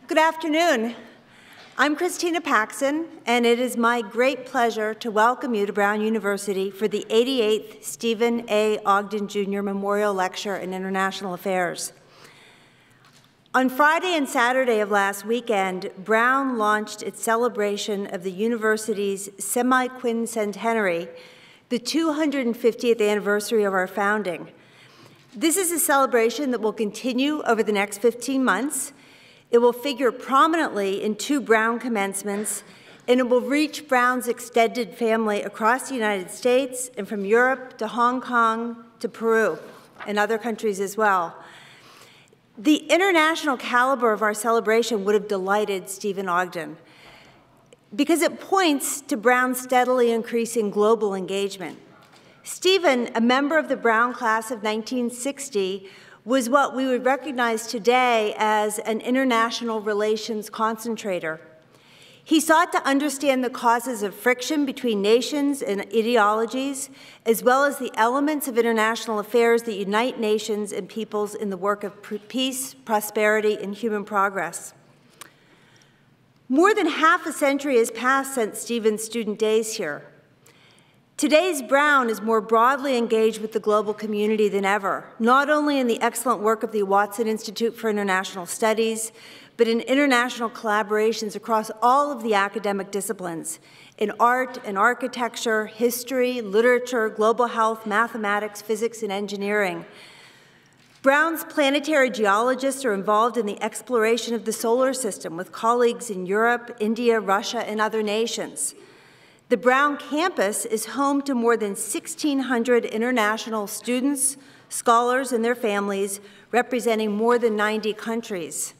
Good afternoon. I'm Christina Paxson, and it is my great pleasure to welcome you to Brown University for the 88th Stephen A. Ogden Jr. Memorial Lecture in International Affairs. On Friday and Saturday of last weekend, Brown launched its celebration of the university's semi-quincentenary, the 250th anniversary of our founding. This is a celebration that will continue over the next 15 months. It will figure prominently in 2 Brown commencements, and it will reach Brown's extended family across the United States and from Europe to Hong Kong to Peru and other countries as well. The international caliber of our celebration would have delighted Stephen Ogden because it points to Brown's steadily increasing global engagement. Stephen, a member of the Brown class of 1960, was what we would recognize today as an international relations concentrator. He sought to understand the causes of friction between nations and ideologies, as well as the elements of international affairs that unite nations and peoples in the work of peace, prosperity, and human progress. More than half a century has passed since Stephen's student days here. Today's Brown is more broadly engaged with the global community than ever, not only in the excellent work of the Watson Institute for International Studies, but in international collaborations across all of the academic disciplines, in art and architecture, history, literature, global health, mathematics, physics, and engineering. Brown's planetary geologists are involved in the exploration of the solar system with colleagues in Europe, India, Russia, and other nations. The Brown campus is home to more than 1,600 international students, scholars, and their families, representing more than 90 countries.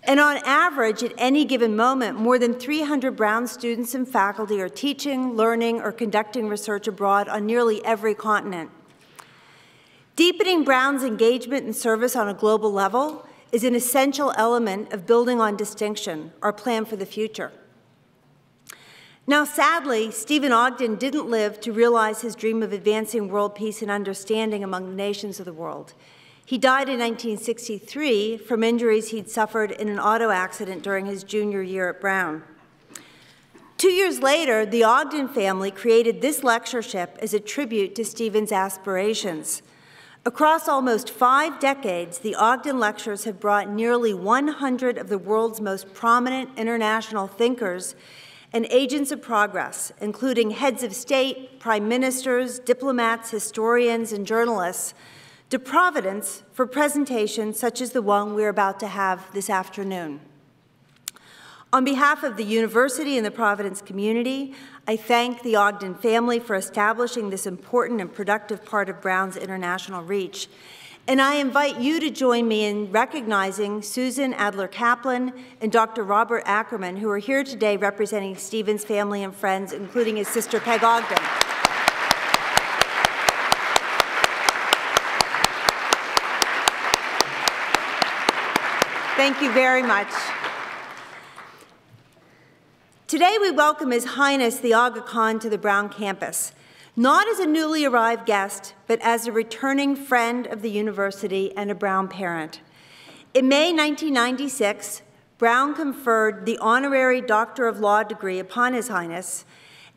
And on average, at any given moment, more than 300 Brown students and faculty are teaching, learning, or conducting research abroad on nearly every continent. Deepening Brown's engagement and service on a global level is an essential element of building on distinction, our plan for the future. Now, sadly, Stephen Ogden didn't live to realize his dream of advancing world peace and understanding among the nations of the world. He died in 1963 from injuries he'd suffered in an auto accident during his junior year at Brown. 2 years later, the Ogden family created this lectureship as a tribute to Stephen's aspirations. Across almost 5 decades, the Ogden Lectures have brought nearly 100 of the world's most prominent international thinkers and agents of progress, including heads of state, prime ministers, diplomats, historians, and journalists, to Providence for presentations such as the one we're about to have this afternoon. On behalf of the university and the Providence community, I thank the Ogden family for establishing this important and productive part of Brown's international reach. And I invite you to join me in recognizing Susan Adler-Kaplan and Dr. Robert Ackerman, who are here today representing Stephen's family and friends, including his sister Peg Ogden. Thank you very much. Today we welcome His Highness the Aga Khan to the Brown campus, not as a newly arrived guest, but as a returning friend of the university and a Brown parent. In May 1996, Brown conferred the honorary Doctor of Law degree upon His Highness.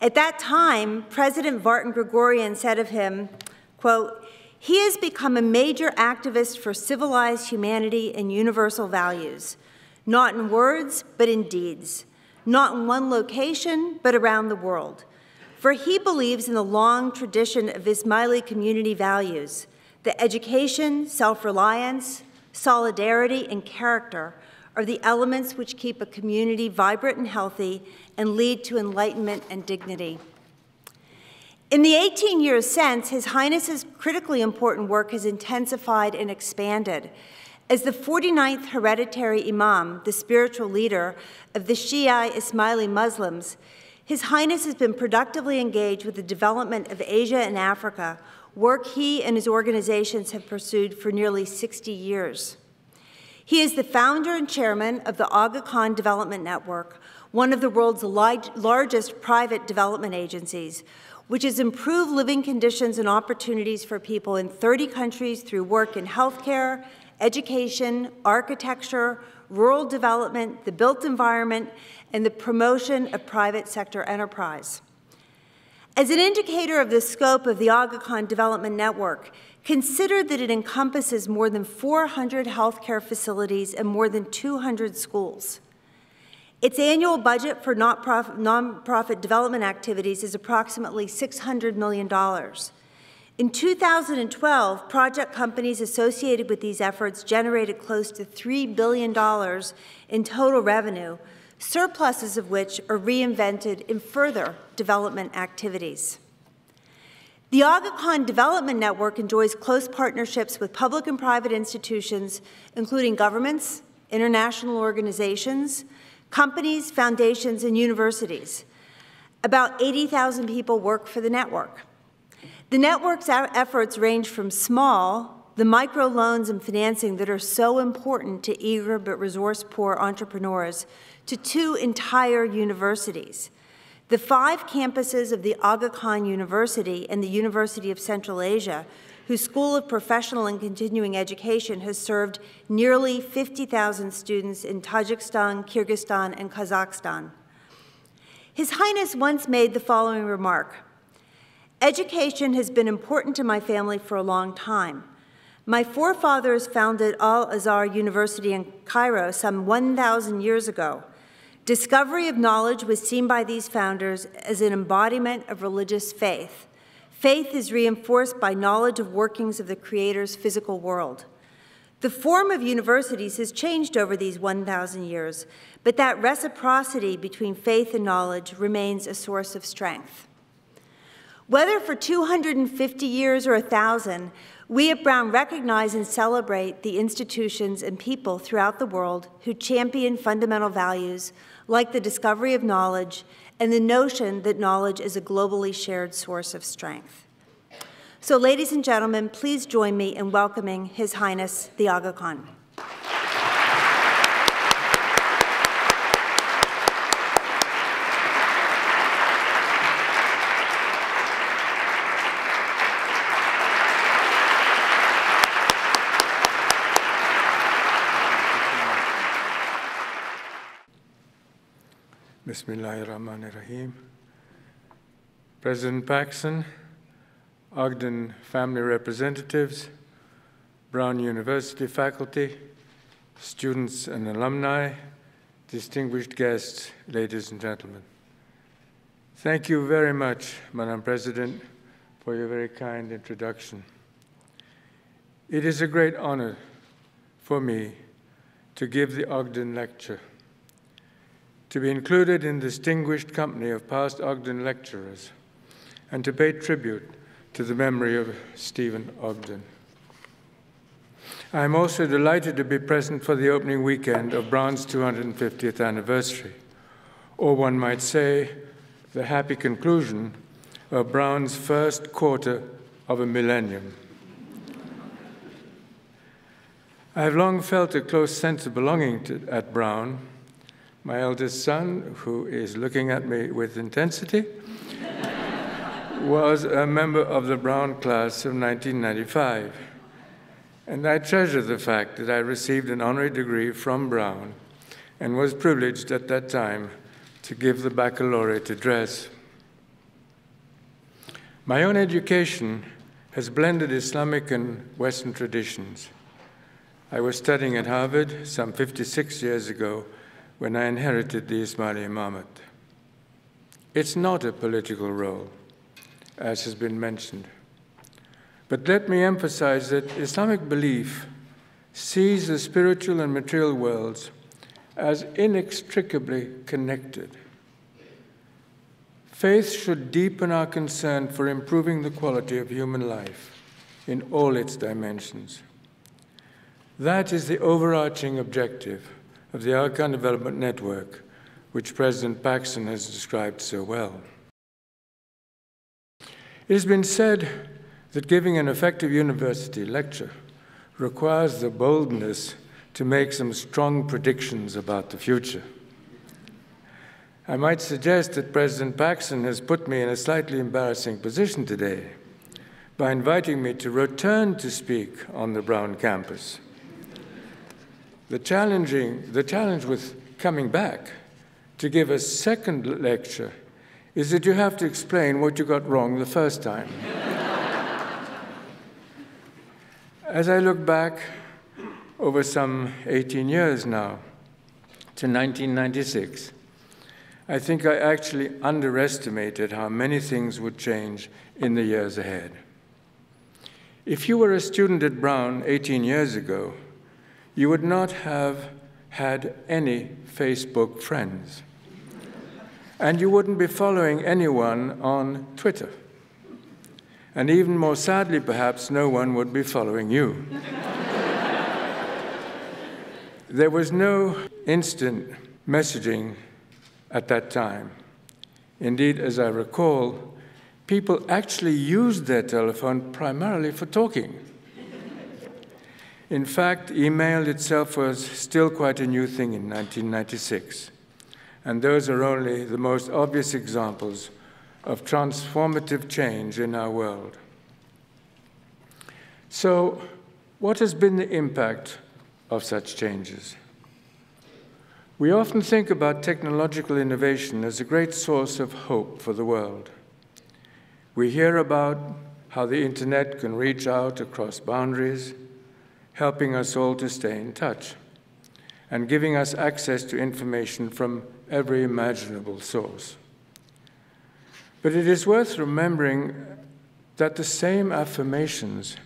At that time, President Vartan Gregorian said of him, quote, "He has become a major activist for civilized humanity and universal values, not in words, but in deeds, not in one location, but around the world. For he believes in the long tradition of Ismaili community values, that education, self-reliance, solidarity, and character are the elements which keep a community vibrant and healthy and lead to enlightenment and dignity." In the 18 years since, His Highness's critically important work has intensified and expanded. As the 49th hereditary Imam, the spiritual leader of the Shia Ismaili Muslims, His Highness has been productively engaged with the development of Asia and Africa, work he and his organizations have pursued for nearly 60 years. He is the founder and chairman of the Aga Khan Development Network, one of the world's largest private development agencies, which has improved living conditions and opportunities for people in 30 countries through work in healthcare, education, architecture, rural development, the built environment, and the promotion of private sector enterprise. As an indicator of the scope of the Aga Khan Development Network, consider that it encompasses more than 400 healthcare facilities and more than 200 schools. Its annual budget for nonprofit development activities is approximately $600 million. In 2012, project companies associated with these efforts generated close to $3 billion in total revenue, surpluses of which are reinvented in further development activities. The Aga Khan Development Network enjoys close partnerships with public and private institutions, including governments, international organizations, companies, foundations, and universities. About 80,000 people work for the network. The network's efforts range from small, the microloans and financing that are so important to eager but resource-poor entrepreneurs, to 2 entire universities. The 5 campuses of the Aga Khan University and the University of Central Asia, whose School of Professional and Continuing Education has served nearly 50,000 students in Tajikistan, Kyrgyzstan, and Kazakhstan. His Highness once made the following remark: "Education has been important to my family for a long time. My forefathers founded Al-Azhar University in Cairo some 1,000 years ago. Discovery of knowledge was seen by these founders as an embodiment of religious faith. Faith is reinforced by knowledge of workings of the Creator's physical world. The form of universities has changed over these 1,000 years, but that reciprocity between faith and knowledge remains a source of strength." Whether for 250 years or 1,000, we at Brown recognize and celebrate the institutions and people throughout the world who champion fundamental values like the discovery of knowledge and the notion that knowledge is a globally shared source of strength. So, ladies and gentlemen, please join me in welcoming His Highness the Aga Khan. Bismillahirrahmanirrahim. President Paxson, Ogden family representatives, Brown University faculty, students and alumni, distinguished guests, ladies and gentlemen. Thank you very much, Madam President, for your very kind introduction. It is a great honor for me to give the Ogden lecture, to be included in the distinguished company of past Ogden lecturers, and to pay tribute to the memory of Stephen Ogden. I am also delighted to be present for the opening weekend of Brown's 250th anniversary, or one might say, the happy conclusion of Brown's first quarter of a millennium. I have long felt a close sense of belonging at Brown. My eldest son, who is looking at me with intensity, was a member of the Brown class of 1995. And I treasure the fact that I received an honorary degree from Brown and was privileged at that time to give the baccalaureate address. My own education has blended Islamic and Western traditions. I was studying at Harvard some 56 years ago when I inherited the Ismaili Imamate. It's not a political role, as has been mentioned. But let me emphasize that Islamic belief sees the spiritual and material worlds as inextricably connected. Faith should deepen our concern for improving the quality of human life in all its dimensions. That is the overarching objective of the Aga Khan Development Network, which President Paxson has described so well. It has been said that giving an effective university lecture requires the boldness to make some strong predictions about the future. I might suggest that President Paxson has put me in a slightly embarrassing position today by inviting me to return to speak on the Brown campus. The challenge with coming back to give a second lecture is that you have to explain what you got wrong the first time. As I look back over some 18 years now to 1996, I think I actually underestimated how many things would change in the years ahead. If you were a student at Brown 18 years ago, you would not have had any Facebook friends. And you wouldn't be following anyone on Twitter. And even more sadly, perhaps, no one would be following you. There was no instant messaging at that time. Indeed, as I recall, people actually used their telephone primarily for talking. In fact, email itself was still quite a new thing in 1996. And those are only the most obvious examples of transformative change in our world. So, what has been the impact of such changes? We often think about technological innovation as a great source of hope for the world. We hear about how the internet can reach out across boundaries, helping us all to stay in touch, and giving us access to information from every imaginable source. But it is worth remembering that the same affirmations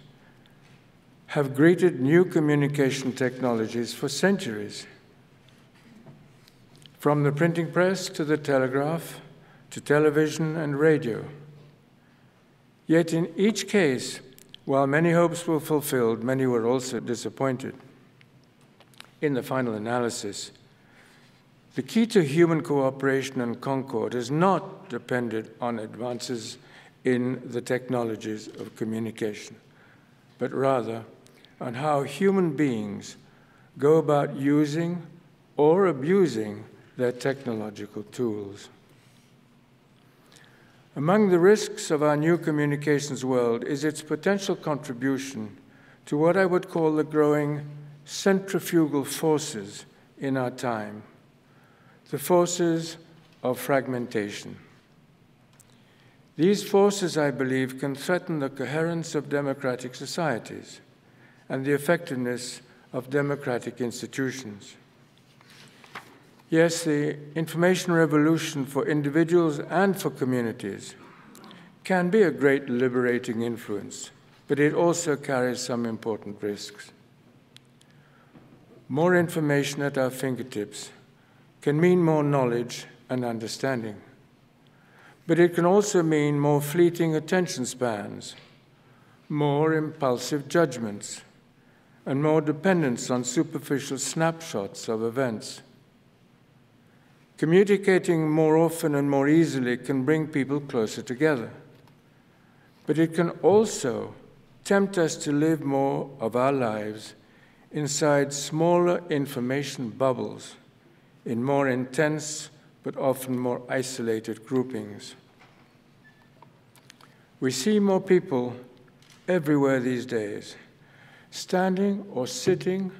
have greeted new communication technologies for centuries. From the printing press to the telegraph, to television and radio. Yet in each case, while many hopes were fulfilled, many were also disappointed. In the final analysis, the key to human cooperation and concord is not dependent on advances in the technologies of communication, but rather on how human beings go about using or abusing their technological tools. Among the risks of our new communications world is its potential contribution to what I would call the growing centrifugal forces in our time, the forces of fragmentation. These forces, I believe, can threaten the coherence of democratic societies and the effectiveness of democratic institutions. Yes, the information revolution for individuals and for communities can be a great liberating influence, but it also carries some important risks. More information at our fingertips can mean more knowledge and understanding, but it can also mean more fleeting attention spans, more impulsive judgments, and more dependence on superficial snapshots of events. Communicating more often and more easily can bring people closer together, but it can also tempt us to live more of our lives inside smaller information bubbles, in more intense but often more isolated groupings. We see more people everywhere these days, standing or sitting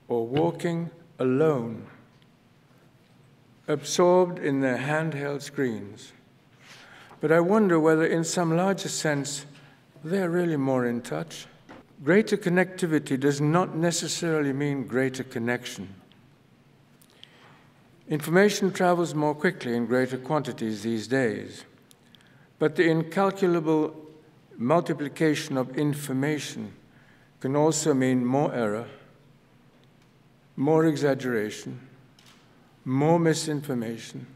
or walking alone, absorbed in their handheld screens. But I wonder whether, in some larger sense, they're really more in touch. Greater connectivity does not necessarily mean greater connection. Information travels more quickly in greater quantities these days, but the incalculable multiplication of information can also mean more error, more exaggeration, more misinformation,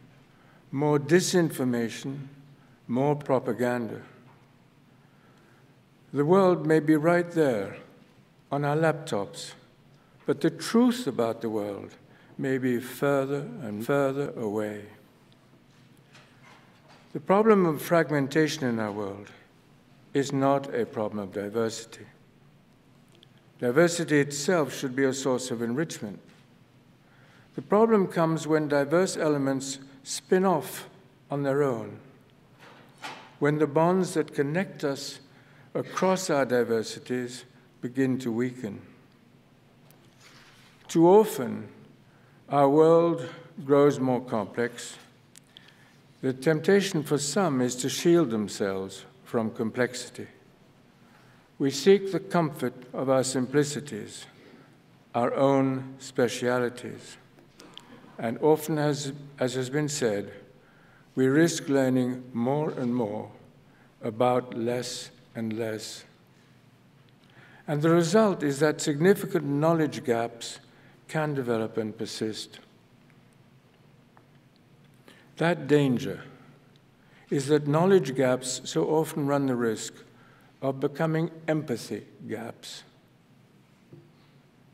more disinformation, more propaganda. The world may be right there on our laptops, but the truth about the world may be further and further away. The problem of fragmentation in our world is not a problem of diversity. Diversity itself should be a source of enrichment. The problem comes when diverse elements spin off on their own, when the bonds that connect us across our diversities begin to weaken. Too often, our world grows more complex. The temptation for some is to shield themselves from complexity. We seek the comfort of our simplicities, our own specialities, and often, as has been said, we risk learning more and more about less and less. And the result is that significant knowledge gaps can develop and persist. That danger is that knowledge gaps so often run the risk of becoming empathy gaps.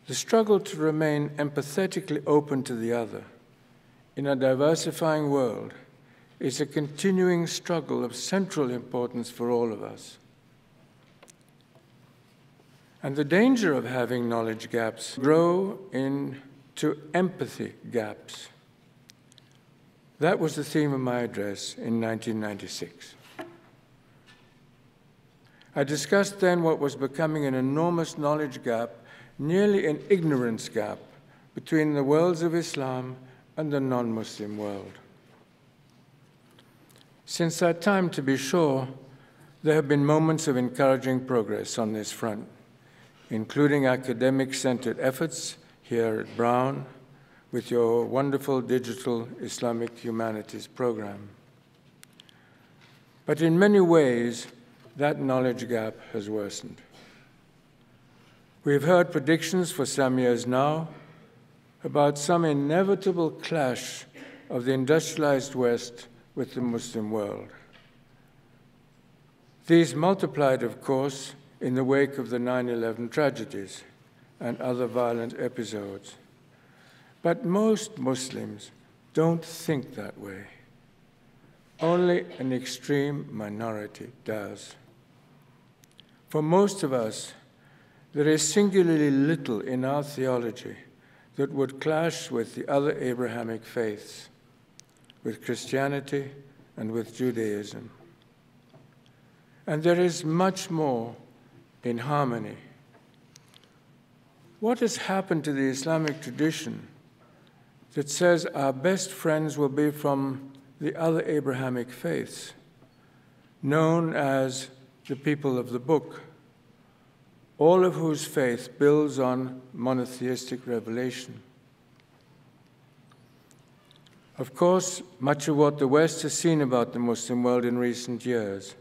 The struggle to remain empathetically open to the other in a diversifying world is a continuing struggle of central importance for all of us. And the danger of having knowledge gaps grow into empathy gaps. That was the theme of my address in 1996. I discussed then what was becoming an enormous knowledge gap, nearly an ignorance gap, between the worlds of Islam and the non-Muslim world. Since that time, to be sure, there have been moments of encouraging progress on this front, including academic-centered efforts here at Brown with your wonderful digital Islamic humanities program. But in many ways, that knowledge gap has worsened. We've heard predictions for some years now about some inevitable clash of the industrialized West with the Muslim world. These multiplied, of course, in the wake of the 9/11 tragedies and other violent episodes. But most Muslims don't think that way. Only an extreme minority does. For most of us, there is singularly little in our theology that would clash with the other Abrahamic faiths, with Christianity and with Judaism. And there is much more in harmony. What has happened to the Islamic tradition that says our best friends will be from the other Abrahamic faiths, known as the people of the book, all of whose faith builds on monotheistic revelation? Of course, much of what the West has seen about the Muslim world in recent years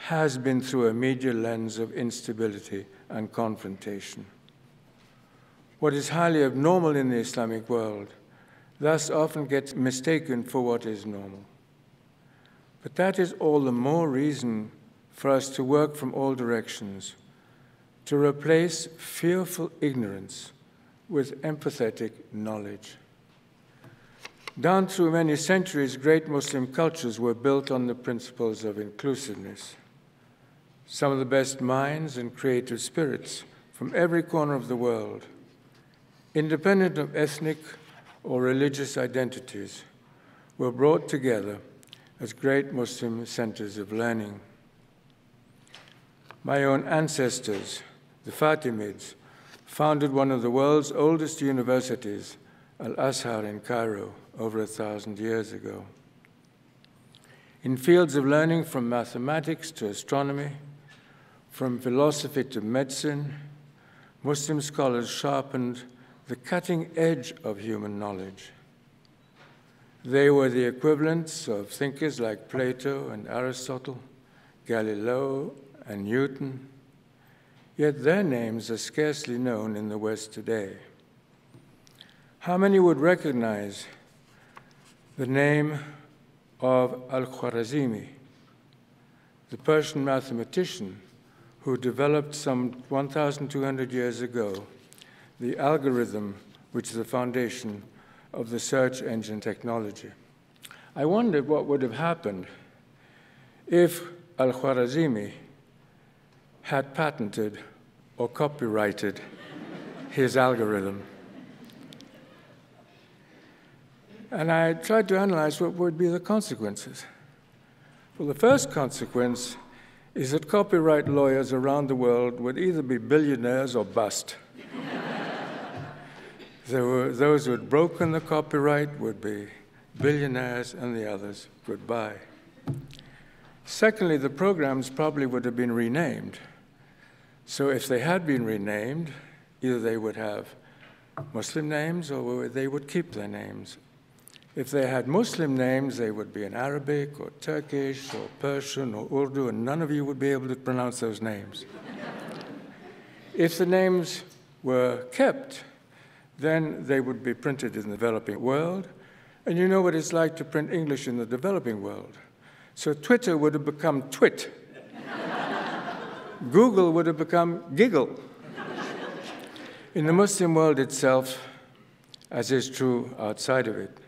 has been through a media lens of instability and confrontation. What is highly abnormal in the Islamic world thus often gets mistaken for what is normal. But that is all the more reason for us to work from all directions to replace fearful ignorance with empathetic knowledge. Down through many centuries, great Muslim cultures were built on the principles of inclusiveness. Some of the best minds and creative spirits from every corner of the world, independent of ethnic or religious identities, were brought together as great Muslim centers of learning. My own ancestors, the Fatimids, founded one of the world's oldest universities, Al-Azhar in Cairo, over 1,000 years ago. In fields of learning from mathematics to astronomy, from philosophy to medicine, Muslim scholars sharpened the cutting edge of human knowledge. They were the equivalents of thinkers like Plato and Aristotle, Galileo and Newton, yet their names are scarcely known in the West today. How many would recognize the name of Al-Khwarizmi, the Persian mathematician who developed some 1,200 years ago the algorithm which is the foundation of the search engine technology? I wondered what would have happened if Al-Khwarizmi had patented or copyrighted his algorithm. And I tried to analyze what would be the consequences. Well, the first consequence is that copyright lawyers around the world would either be billionaires or bust. Those who had broken the copyright would be billionaires and the others goodbye. Secondly, the programs probably would have been renamed. So if they had been renamed, either they would have Muslim names or they would keep their names. If they had Muslim names, they would be in Arabic or Turkish or Persian or Urdu, and none of you would be able to pronounce those names. If the names were kept, then they would be printed in the developing world, and you know what it's like to print English in the developing world. So Twitter would have become Twit. Google would have become Giggle. In the Muslim world itself, as is true outside of it,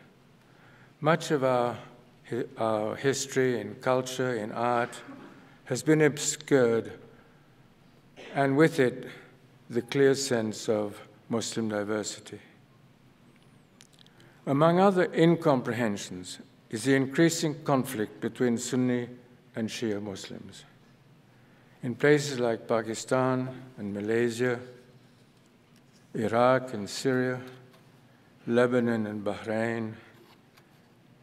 much of our history and culture and art has been obscured, and with it, the clear sense of Muslim diversity. Among other incomprehensions is the increasing conflict between Sunni and Shia Muslims. In places like Pakistan and Malaysia, Iraq and Syria, Lebanon and Bahrain,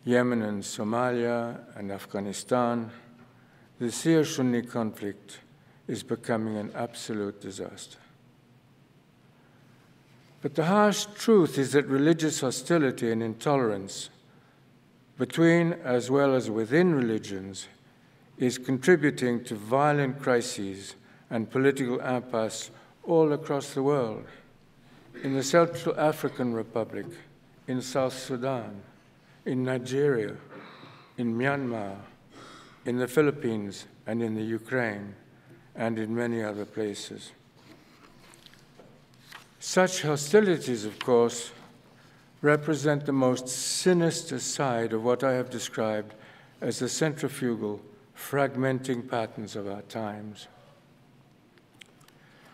Yemen and Somalia and Afghanistan, the Shia-Sunni conflict is becoming an absolute disaster. But the harsh truth is that religious hostility and intolerance between as well as within religions is contributing to violent crises and political impasse all across the world. In the Central African Republic, in South Sudan, in Nigeria, in Myanmar, in the Philippines, and in the Ukraine, and in many other places. Such hostilities, of course, represent the most sinister side of what I have described as the centrifugal, fragmenting patterns of our times.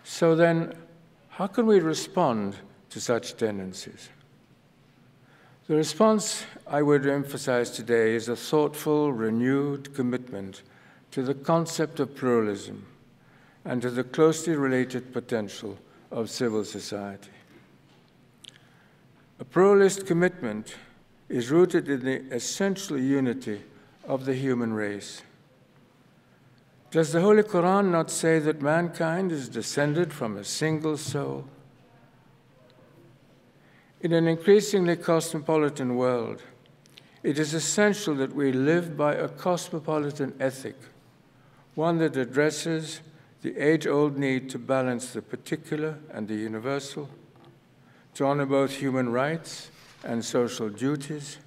So then, how can we respond to such tendencies? The response I would emphasize today is a thoughtful, renewed commitment to the concept of pluralism and to the closely related potential of civil society. A pluralist commitment is rooted in the essential unity of the human race. Does the Holy Quran not say that mankind is descended from a single soul? In an increasingly cosmopolitan world, it is essential that we live by a cosmopolitan ethic, one that addresses the age-old need to balance the particular and the universal, to honor both human rights and social duties,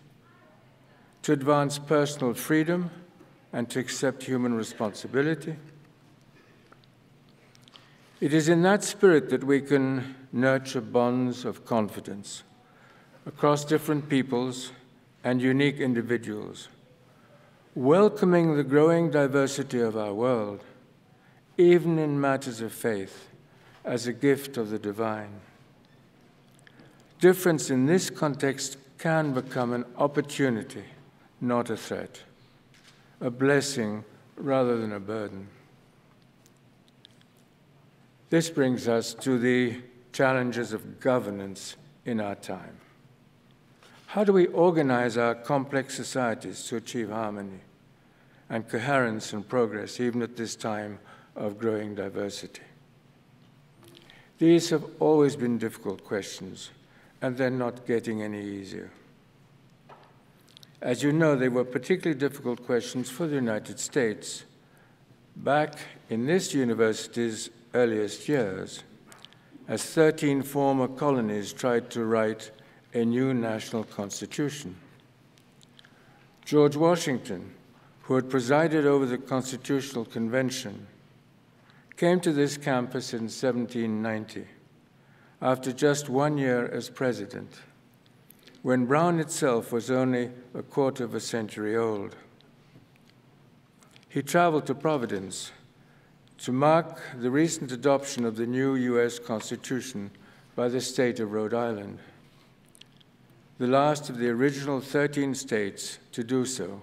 to advance personal freedom and to accept human responsibility. It is in that spirit that we can nurture bonds of confidence across different peoples and unique individuals, welcoming the growing diversity of our world, even in matters of faith, as a gift of the divine. Difference in this context can become an opportunity, not a threat, a blessing rather than a burden. This brings us to the challenges of governance in our time. How do we organize our complex societies to achieve harmony and coherence and progress, even at this time of growing diversity? These have always been difficult questions, and they're not getting any easier. As you know, they were particularly difficult questions for the United States. Back in this university's earliest years, as 13 former colonies tried to write a new national constitution. George Washington, who had presided over the Constitutional Convention, came to this campus in 1790, after just 1 year as president, when Brown itself was only a quarter of a century old. He traveled to Providence to mark the recent adoption of the new U.S. Constitution by the state of Rhode Island, the last of the original 13 states to do so.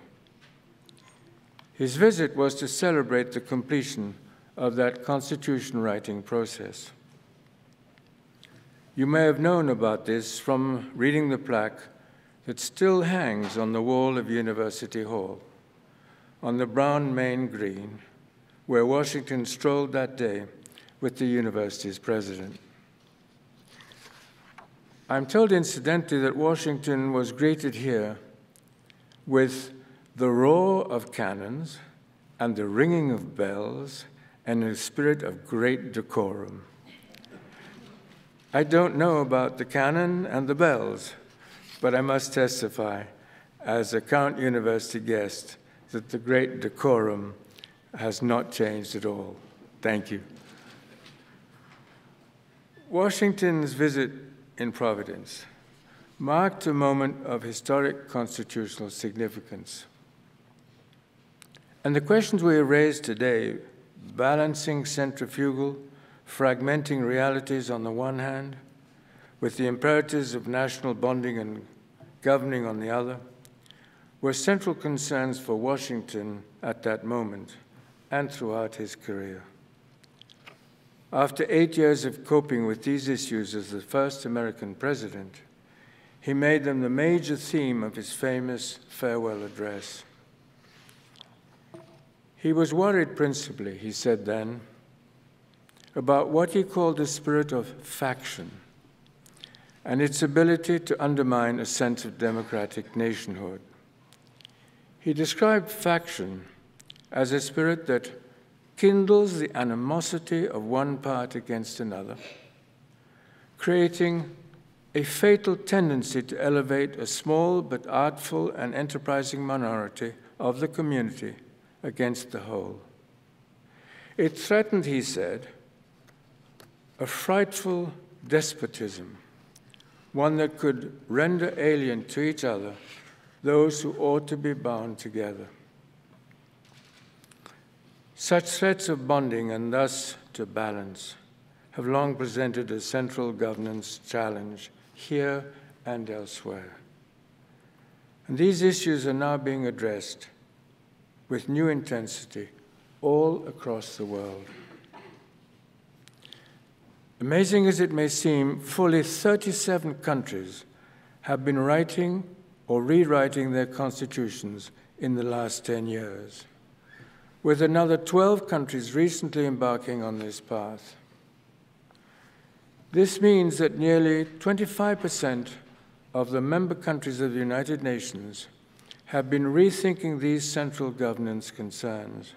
His visit was to celebrate the completion of that constitution writing process. You may have known about this from reading the plaque that still hangs on the wall of University Hall, on the brown main green, where Washington strolled that day with the university's president. I'm told, incidentally, that Washington was greeted here with the roar of cannons and the ringing of bells and a spirit of great decorum. I don't know about the cannon and the bells, but I must testify, as a Count University guest, that the great decorum has not changed at all. Thank you. Washington's visit in Providence marked a moment of historic constitutional significance. And the questions we have raised today, balancing centrifugal, fragmenting realities on the one hand, with the imperatives of national bonding and governing on the other, were central concerns for Washington at that moment and throughout his career. After 8 years of coping with these issues as the first American president, he made them the major theme of his famous farewell address. He was worried principally, he said then, about what he called the spirit of faction and its ability to undermine a sense of democratic nationhood. He described faction as a spirit that kindles the animosity of one part against another, creating a fatal tendency to elevate a small but artful and enterprising minority of the community against the whole. It threatened, he said, a frightful despotism, one that could render alien to each other those who ought to be bound together. Such threats of bonding and thus to balance have long presented a central governance challenge here and elsewhere. And these issues are now being addressed with new intensity all across the world. Amazing as it may seem, fully 37 countries have been writing or rewriting their constitutions in the last 10 years, with another 12 countries recently embarking on this path. This means that nearly 25% of the member countries of the United Nations have been rethinking these central governance concerns.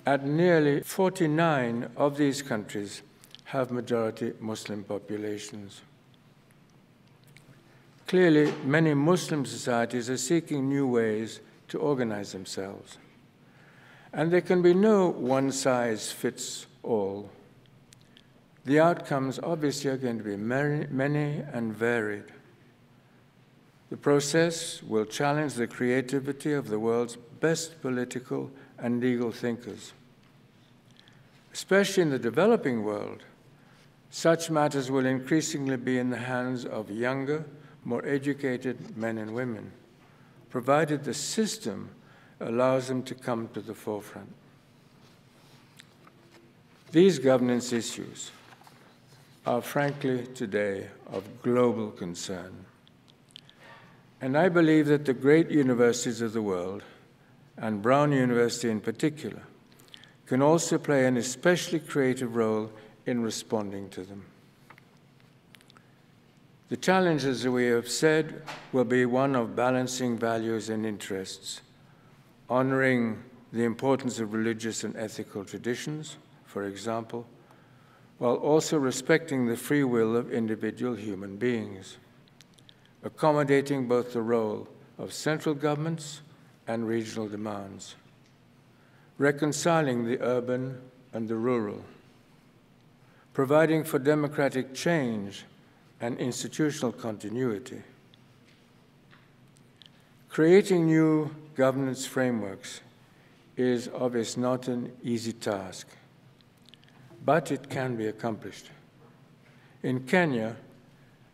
And nearly 49 of these countries have majority Muslim populations. Clearly, many Muslim societies are seeking new ways to organize themselves. And there can be no one-size-fits-all. The outcomes obviously are going to be many and varied. The process will challenge the creativity of the world's best political and legal thinkers. Especially in the developing world, such matters will increasingly be in the hands of younger, more educated men and women, provided the system allows them to come to the forefront. These governance issues are frankly today of global concern. And I believe that the great universities of the world, and Brown University in particular, can also play an especially creative role in responding to them. The challenge, as we have said, will be one of balancing values and interests, honoring the importance of religious and ethical traditions, for example, while also respecting the free will of individual human beings, accommodating both the role of central governments and regional demands, reconciling the urban and the rural, providing for democratic change and institutional continuity, creating new governance frameworks is obviously not an easy task, but it can be accomplished. In Kenya,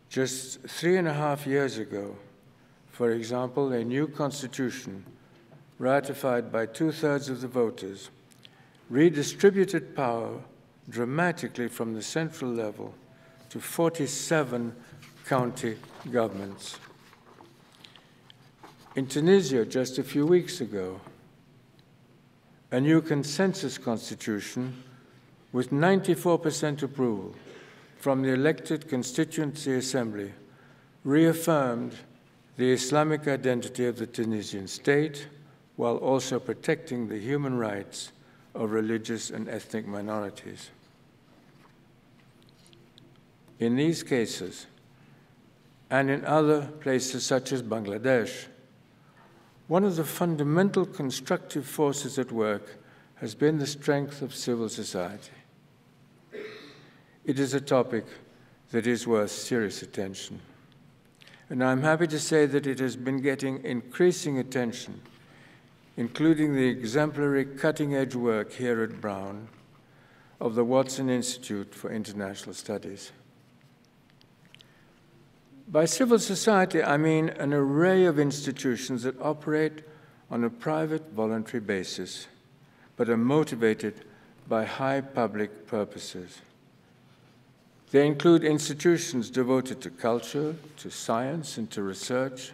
just 3.5 years ago, for example, a new constitution ratified by 2/3 of the voters redistributed power dramatically from the central level to 47 county governments. In Tunisia, just a few weeks ago, a new consensus constitution with 94% approval from the elected Constituency Assembly reaffirmed the Islamic identity of the Tunisian state while also protecting the human rights of religious and ethnic minorities. In these cases, and in other places such as Bangladesh, one of the fundamental constructive forces at work has been the strength of civil society. It is a topic that is worth serious attention. And I'm happy to say that it has been getting increasing attention, including the exemplary cutting-edge work here at Brown of the Watson Institute for International Studies. By civil society, I mean an array of institutions that operate on a private, voluntary basis, but are motivated by high public purposes. They include institutions devoted to culture, to science, and to research,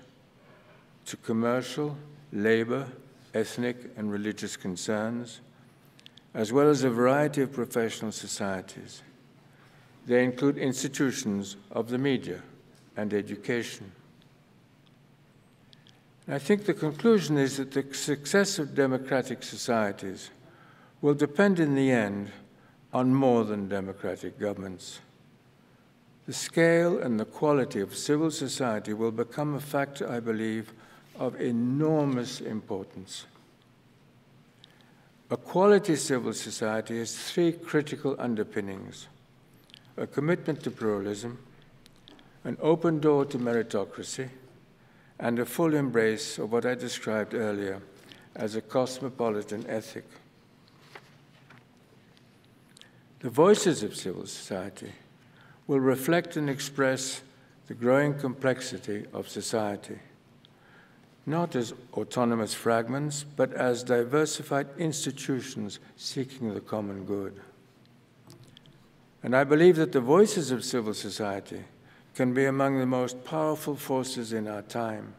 to commercial, labor, ethnic, and religious concerns, as well as a variety of professional societies. They include institutions of the media and education. And I think the conclusion is that the success of democratic societies will depend in the end on more than democratic governments. The scale and the quality of civil society will become a factor, I believe, of enormous importance. A quality civil society has three critical underpinnings: a commitment to pluralism, an open door to meritocracy, and a full embrace of what I described earlier as a cosmopolitan ethic. The voices of civil society will reflect and express the growing complexity of society, not as autonomous fragments, but as diversified institutions seeking the common good. And I believe that the voices of civil society can be among the most powerful forces in our time.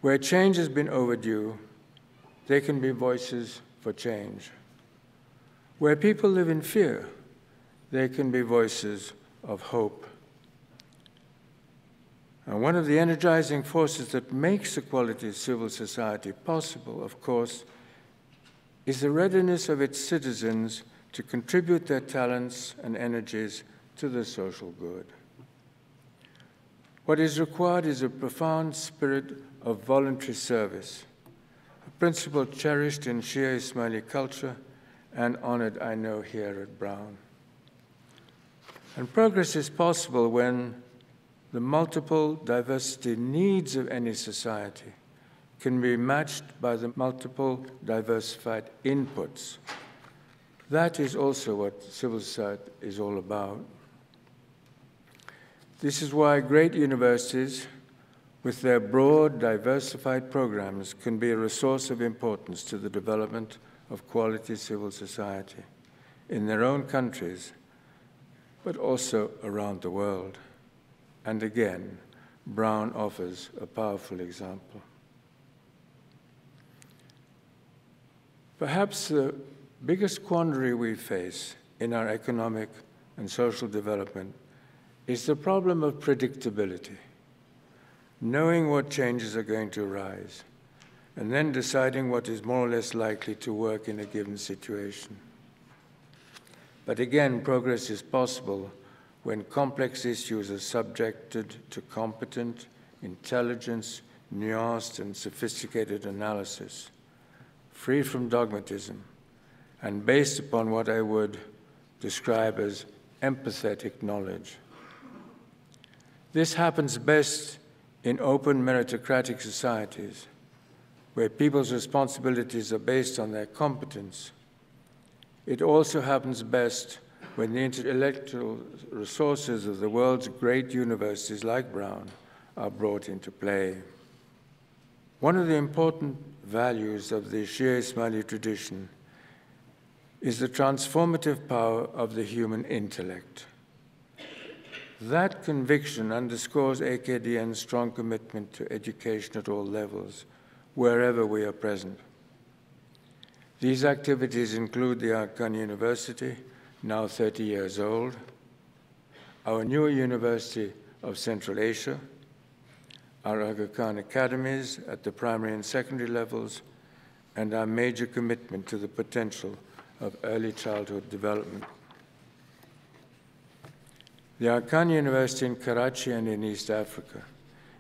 Where change has been overdue, they can be voices for change. Where people live in fear, they can be voices of hope. And one of the energizing forces that makes a quality civil society possible, of course, is the readiness of its citizens to contribute their talents and energies to the social good. What is required is a profound spirit of voluntary service, a principle cherished in Shia Ismaili culture and honored, I know, here at Brown. And progress is possible when the multiple diversity needs of any society can be matched by the multiple diversified inputs. That is also what civil society is all about. This is why great universities, with their broad, diversified programs, can be a resource of importance to the development of quality civil society in their own countries, but also around the world. And again, Brown offers a powerful example. Perhaps the biggest quandary we face in our economic and social development is the problem of predictability, knowing what changes are going to arise, and then deciding what is more or less likely to work in a given situation. But again, progress is possible when complex issues are subjected to competent, intelligent, nuanced, and sophisticated analysis, free from dogmatism, and based upon what I would describe as empathetic knowledge. This happens best in open meritocratic societies, where people's responsibilities are based on their competence. It also happens best when the intellectual resources of the world's great universities like Brown are brought into play. One of the important values of the Shia Ismaili tradition is the transformative power of the human intellect. That conviction underscores AKDN's strong commitment to education at all levels, wherever we are present. These activities include the Aga Khan University, now 30 years old, our newer University of Central Asia, our Aga Khan academies at the primary and secondary levels, and our major commitment to the potential of early childhood development. The Aga Khan University in Karachi and in East Africa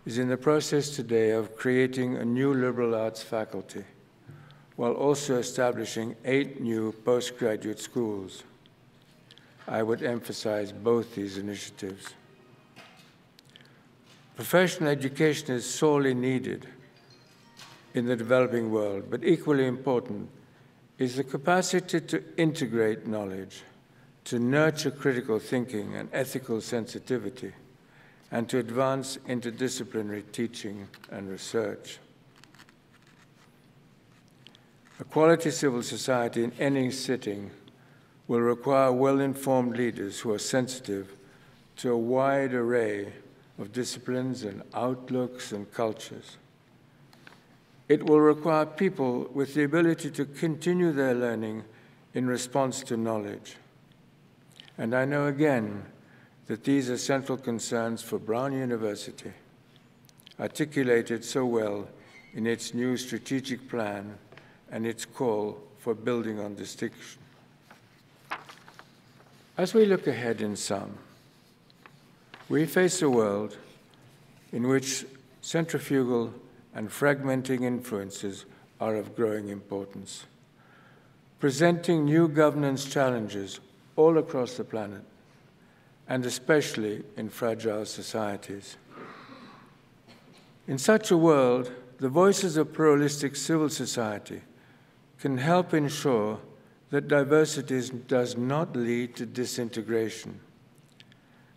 is in the process today of creating a new liberal arts faculty, while also establishing 8 new postgraduate schools. I would emphasize both these initiatives. Professional education is sorely needed in the developing world, but equally important is the capacity to integrate knowledge, to nurture critical thinking and ethical sensitivity, and to advance interdisciplinary teaching and research. A quality civil society in any sitting will require well-informed leaders who are sensitive to a wide array of disciplines and outlooks and cultures. It will require people with the ability to continue their learning in response to knowledge. And I know again that these are central concerns for Brown University, articulated so well in its new strategic plan and its call for building on distinction. As we look ahead in sum, we face a world in which centrifugal and fragmenting influences are of growing importance, presenting new governance challenges all across the planet, and especially in fragile societies. In such a world, the voices of pluralistic civil society can help ensure that diversity does not lead to disintegration,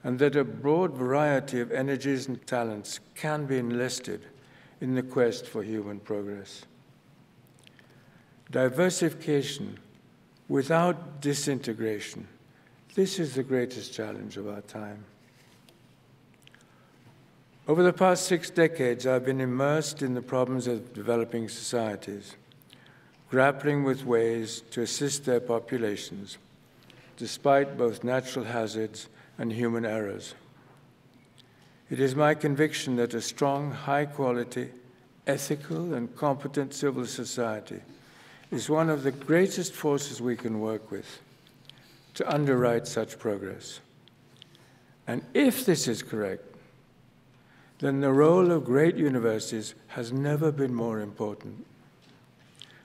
and that a broad variety of energies and talents can be enlisted in the quest for human progress. Diversification without disintegration, this is the greatest challenge of our time. Over the past 6 decades, I've been immersed in the problems of developing societies, grappling with ways to assist their populations, despite both natural hazards and human errors. It is my conviction that a strong, high-quality, ethical, and competent civil society is one of the greatest forces we can work with to underwrite such progress. And if this is correct, then the role of great universities has never been more important.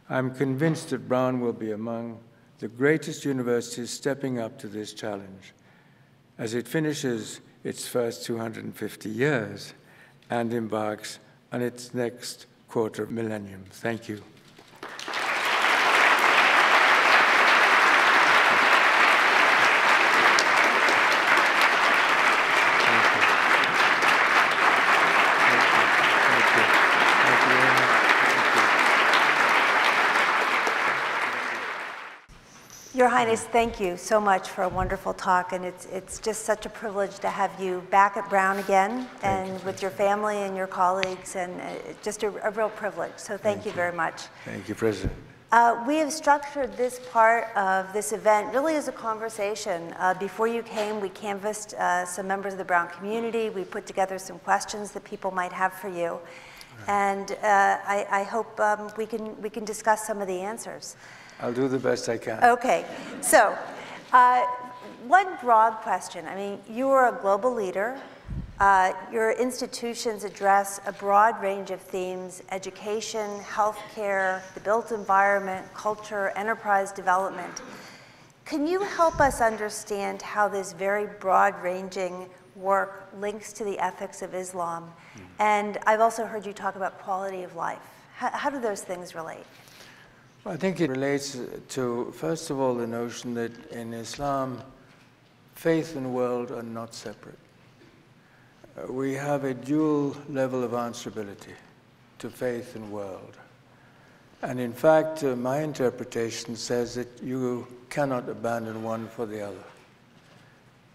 I'm convinced that Brown will be among the greatest universities stepping up to this challenge as it finishes its first 250 years and embarks on its next quarter millennium. Thank you. Your Highness, thank you so much for a wonderful talk, and it's just such a privilege to have you back at Brown again, and with your family and your colleagues, and just a real privilege. So thank you very much. Thank you, President. We have structured this part of this event really as a conversation. Before you came, we canvassed some members of the Brown community. We put together some questions that people might have for you, and I hope we can discuss some of the answers. I'll do the best I can. Okay, so one broad question. I mean, you are a global leader. Your institutions address a broad range of themes: education, healthcare, the built environment, culture, enterprise development. Can you help us understand how this very broad-ranging work links to the ethics of Islam? And I've also heard you talk about quality of life. How do those things relate? I think it relates to, first of all, the notion that in Islam, faith and world are not separate. We have a dual level of answerability to faith and world. And in fact, my interpretation says that you cannot abandon one for the other.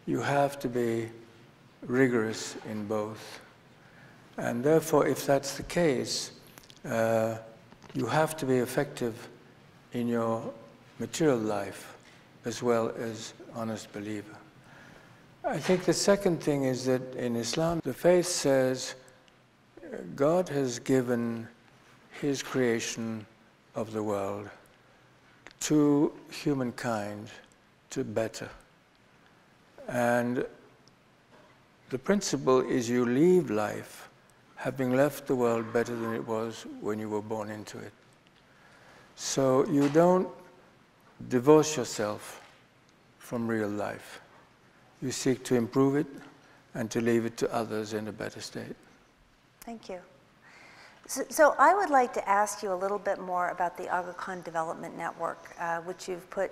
You have to be rigorous in both. And therefore, if that's the case, you have to be effective in your material life as well as honest believer. I think the second thing is that in Islam, the faith says God has given His creation of the world to humankind to better. And the principle is you leave life having left the world better than it was when you were born into it. So you don't divorce yourself from real life. You seek to improve it and to leave it to others in a better state. Thank you. So I would like to ask you a little bit more about the Aga Khan Development Network, which you've put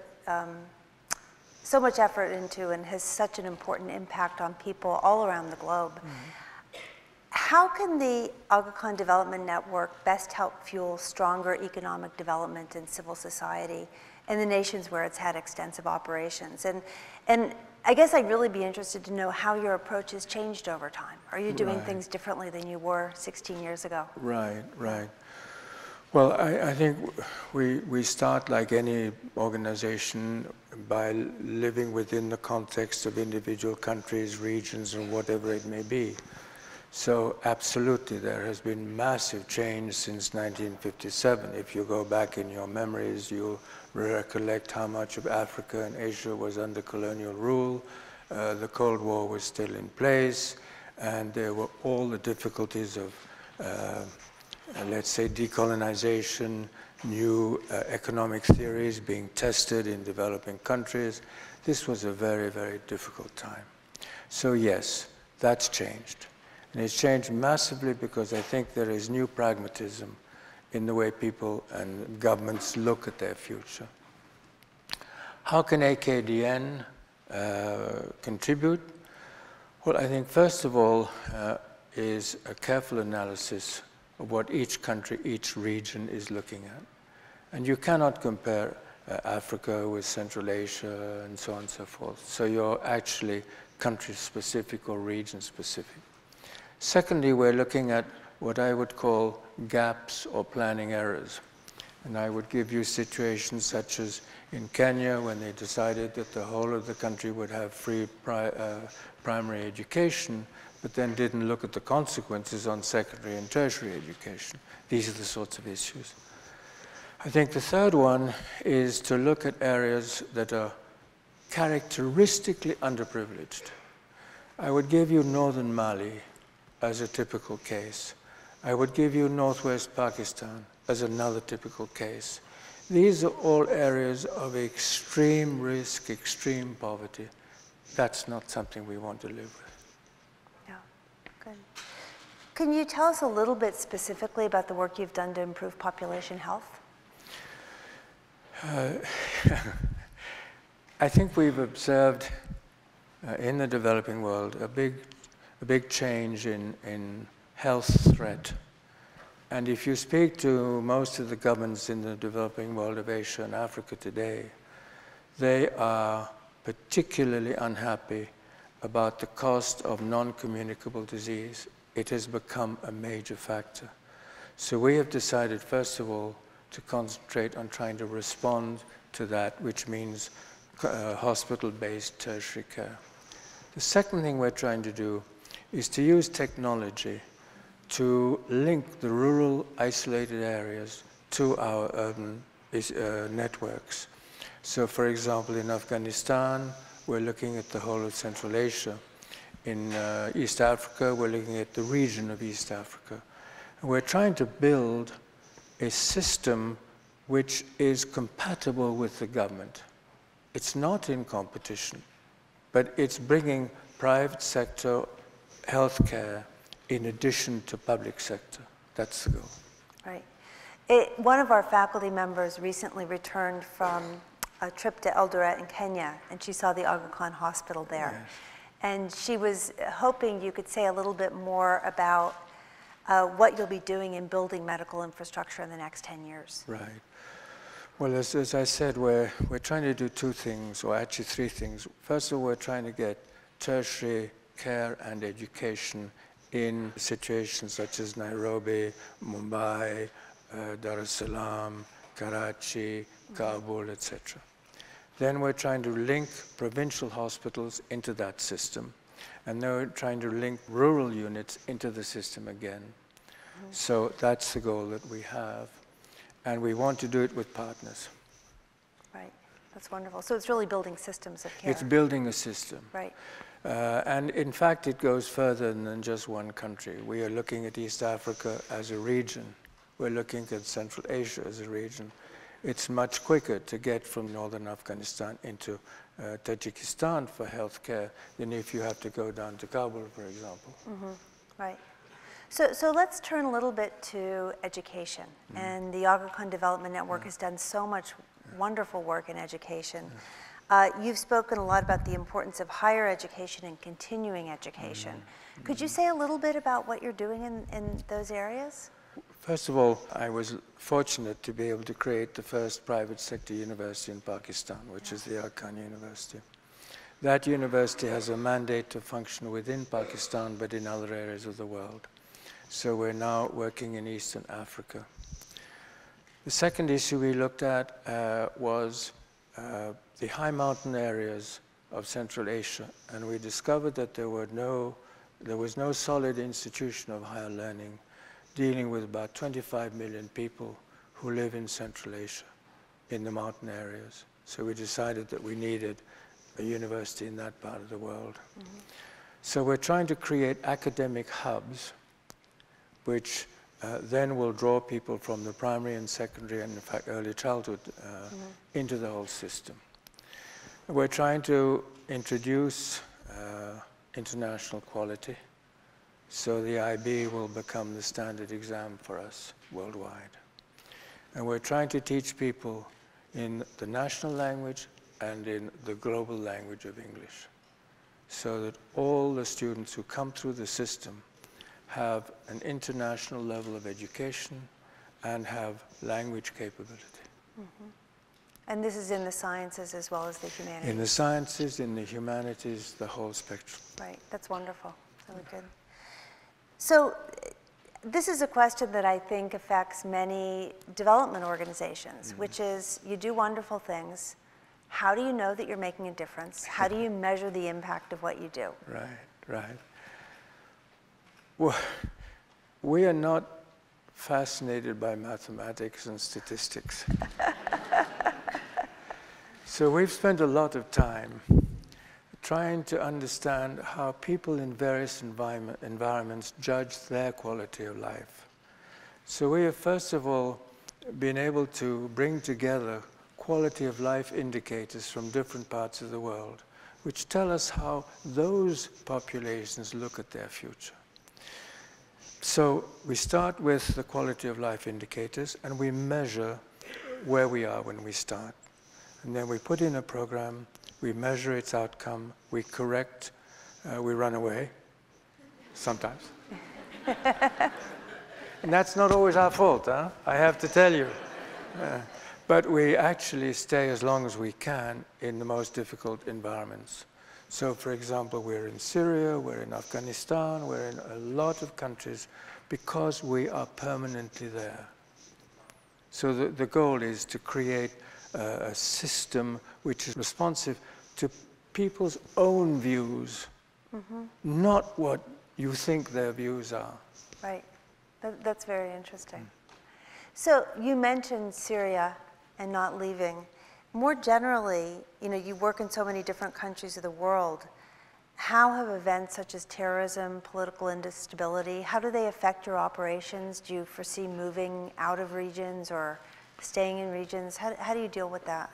so much effort into and has such an important impact on people all around the globe. Mm-hmm. How can the Aga Khan Development Network best help fuel stronger economic development in civil society in the nations where it's had extensive operations? And I guess I'd really be interested to know how your approach has changed over time. Are you doing things differently than you were 16 years ago? Right, right. Well, I think we start like any organization by living within the context of individual countries, regions, and whatever it may be. So absolutely, there has been massive change since 1957. If you go back in your memories, you'll recollect how much of Africa and Asia was under colonial rule. The Cold War was still in place, and there were all the difficulties of, let's say, decolonization, new economic theories being tested in developing countries. This was a very, very difficult time. So yes, that's changed. And it's changed massively because I think there is new pragmatism in the way people and governments look at their future. How can AKDN contribute? Well, I think first of all is a careful analysis of what each country, each region is looking at. And you cannot compare Africa with Central Asia and so on and so forth. So you're actually country-specific or region-specific. Secondly, we're looking at what I would call gaps or planning errors. And I would give you situations such as in Kenya, when they decided that the whole of the country would have free primary education, but then didn't look at the consequences on secondary and tertiary education. These are the sorts of issues. I think the third one is to look at areas that are characteristically underprivileged. I would give you northern Mali as a typical case. I would give you northwest Pakistan as another typical case. These are all areas of extreme risk, extreme poverty. That's not something we want to live with. Yeah, good. Can you tell us a little bit specifically about the work you've done to improve population health? I think we've observed in the developing world a big change in health threat. And if you speak to most of the governments in the developing world of Asia and Africa today, they are particularly unhappy about the cost of non-communicable disease. It has become a major factor. So we have decided, first of all, to concentrate on trying to respond to that, which means hospital-based tertiary care. The second thing we're trying to do is to use technology to link the rural isolated areas to our urban networks. So for example, in Afghanistan, we're looking at the whole of Central Asia. In East Africa, we're looking at the region of East Africa. And we're trying to build a system which is compatible with the government. It's not in competition, but it's bringing private sector healthcare in addition to public sector. That's the goal. Right. One of our faculty members recently returned from a trip to Eldoret in Kenya, and she saw the Aga Khan Hospital there. Yes. And she was hoping you could say a little bit more about what you'll be doing in building medical infrastructure in the next 10 years. Right. Well, as I said, we're trying to do two things, or actually three things. First of all, we're trying to get tertiary care and education in situations such as Nairobi, Mumbai, Dar es Salaam, Karachi, Kabul, etc. Then we're trying to link provincial hospitals into that system. And then we're trying to link rural units into the system again. So that's the goal that we have. And we want to do it with partners. Right. That's wonderful. So it's really building systems of care. It's building a system. Right. And in fact, it goes further than just one country. We are looking at East Africa as a region. We're looking at Central Asia as a region. It's much quicker to get from northern Afghanistan into Tajikistan for healthcare than if you have to go down to Kabul, for example. Right. So let's turn a little bit to education. And the Aga Khan Development Network has done so much wonderful work in education. You've spoken a lot about the importance of higher education and continuing education. Could you say a little bit about what you're doing in those areas? First of all, I was fortunate to be able to create the first private sector university in Pakistan, which is the Aga Khan University. That university has a mandate to function within Pakistan, but in other areas of the world. So we're now working in Eastern Africa. The second issue we looked at was the high mountain areas of Central Asia, and we discovered that there was no solid institution of higher learning dealing with about 25 million people who live in Central Asia, in the mountain areas. So we decided that we needed a university in that part of the world. So we're trying to create academic hubs, which then will draw people from the primary and secondary and, in fact, early childhood into the whole system. We're trying to introduce international quality. So the IB will become the standard exam for us worldwide. And we're trying to teach people in the national language and in the global language of English, so that all the students who come through the system have an international level of education and have language capability. And this is in the sciences as well as the humanities? In the sciences, in the humanities, the whole spectrum. Right, that's wonderful, really good. So this is a question that I think affects many development organizations, which is you do wonderful things. How do you know that you're making a difference? How do you measure the impact of what you do? Right. Well, we are not fascinated by mathematics and statistics. So we've spent a lot of time trying to understand how people in various environments judge their quality of life. So we have, first of all, been able to bring together quality of life indicators from different parts of the world, which tell us how those populations look at their future. So we start with the quality of life indicators, and we measure where we are when we start. And then we put in a program, we measure its outcome, we correct, we run away, sometimes. And that's not always our fault, huh? I have to tell you. But we actually stay as long as we can in the most difficult environments. So, for example, we're in Syria, we're in Afghanistan, we're in a lot of countries because we are permanently there. So the goal is to create a system which is responsive to people's own views, not what you think their views are. Right. That's very interesting. So you mentioned Syria and not leaving. More generally, you know, you work in so many different countries of the world. How have events such as terrorism, political instability, how do they affect your operations? Do you foresee moving out of regions or staying in regions? How do you deal with that?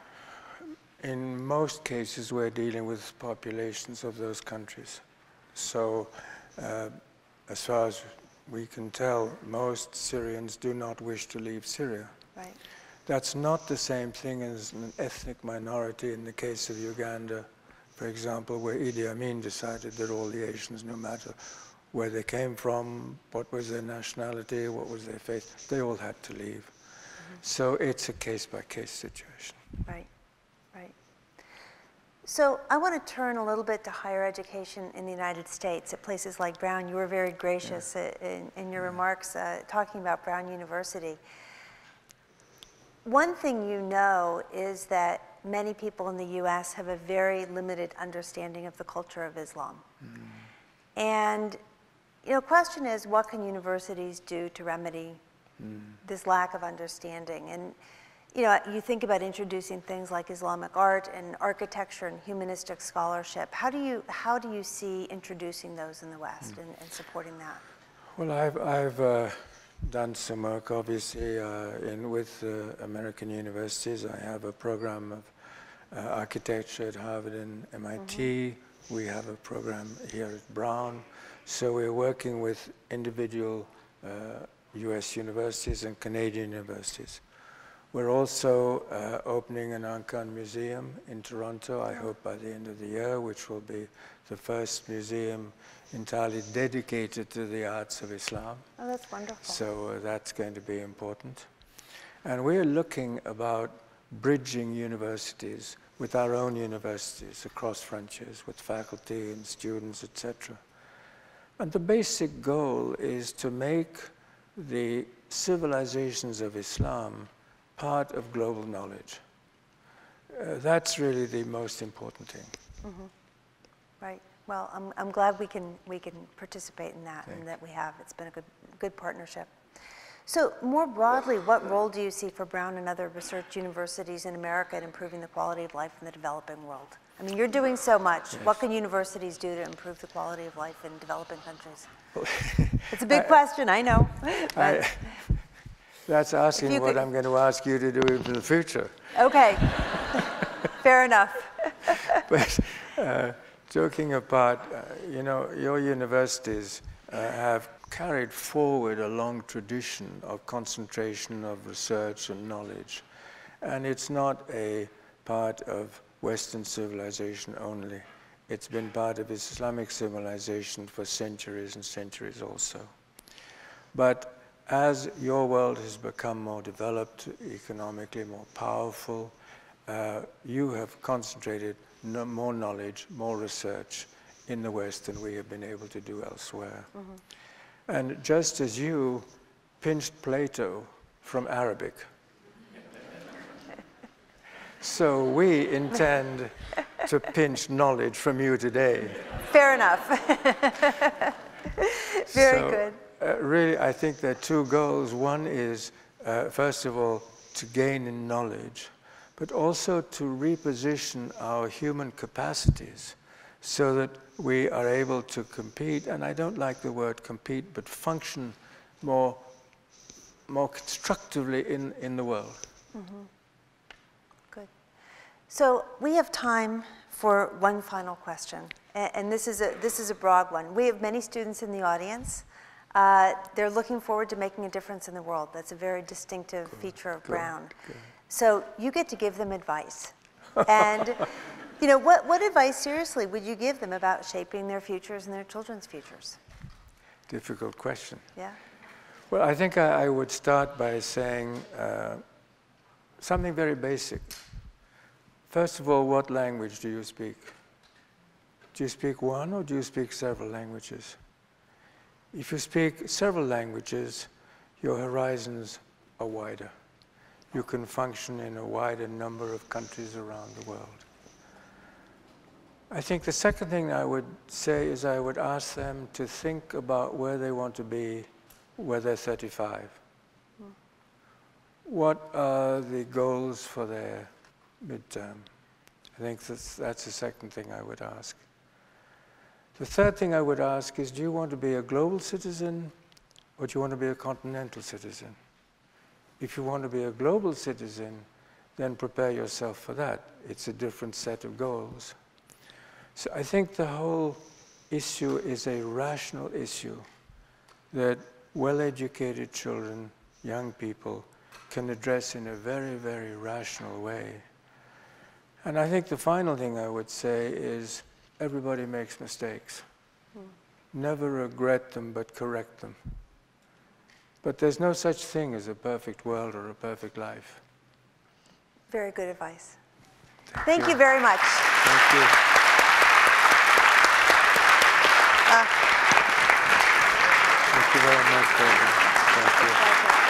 In most cases, we're dealing with populations of those countries. So as far as we can tell, most Syrians do not wish to leave Syria. Right. That's not the same thing as an ethnic minority in the case of Uganda, for example, where Idi Amin decided that all the Asians, no matter where they came from, what was their nationality, what was their faith, they all had to leave. So it's a case-by-case situation. Right, right. So I want to turn a little bit to higher education in the United States at places like Brown. You were very gracious in your remarks talking about Brown University. One thing you know is that many people in the US have a very limited understanding of the culture of Islam. And the question is, what can universities do to remedy this lack of understanding? And you think about introducing things like Islamic art and architecture and humanistic scholarship. How do you see introducing those in the West and supporting that? Well, I've done some work, obviously, with American universities. I have a program of architecture at Harvard and MIT. We have a program here at Brown. So we're working with individual US universities and Canadian universities. We're also opening an Aga Khan museum in Toronto, I hope by the end of the year, which will be the first museum entirely dedicated to the arts of Islam. Oh, that's wonderful. So that's going to be important. And we're looking about bridging universities with our own universities across frontiers, with faculty and students, etc. And the basic goal is to make the civilizations of Islam part of global knowledge. That's really the most important thing. Right. Well, I'm glad we can participate in that, and that we have. It's been a good partnership. So more broadly, what role do you see for Brown and other research universities in America in improving the quality of life in the developing world? I mean, you're doing so much. Yes. What can universities do to improve the quality of life in developing countries? It's a big question, I know. That's asking what I'm going to ask you to do in the future. Okay, fair enough. But joking apart, your universities have carried forward a long tradition of concentration of research and knowledge. And it's not a part of Western civilization only. It's been part of Islamic civilization for centuries and centuries also. But as your world has become more developed, economically more powerful, you have concentrated more knowledge, more research in the West than we have been able to do elsewhere. And just as you pinched Plato from Arabic, so we intend to pinch knowledge from you today. Fair enough. Very good. Really, I think there are two goals. One is, first of all, to gain in knowledge, but also to reposition our human capacities so that we are able to compete, and I don't like the word compete, but function more constructively in the world. Good. So we have time for one final question, and this is a broad one. We have many students in the audience. They're looking forward to making a difference in the world. That's a very distinctive feature of Brown. So you get to give them advice. And what advice, seriously, would you give them about shaping their futures and their children's futures? Difficult question. Yeah. Well, I think I would start by saying something very basic. First of all, what language do you speak? Do you speak one or do you speak several languages? If you speak several languages, your horizons are wider. You can function in a wider number of countries around the world. I think the second thing I would say is I would ask them to think about where they want to be when they're 35. What are the goals for their midterm? I think that's the second thing I would ask. The third thing I would ask is, do you want to be a global citizen or do you want to be a continental citizen? If you want to be a global citizen, then prepare yourself for that. It's a different set of goals. So I think the whole issue is a rational issue that well-educated children, young people, can address in a very, very rational way. And I think the final thing I would say is everybody makes mistakes. Never regret them, but correct them. But there's no such thing as a perfect world or a perfect life. Very good advice. Thank you very much. Thank you. Thank you very much, President. Thank you.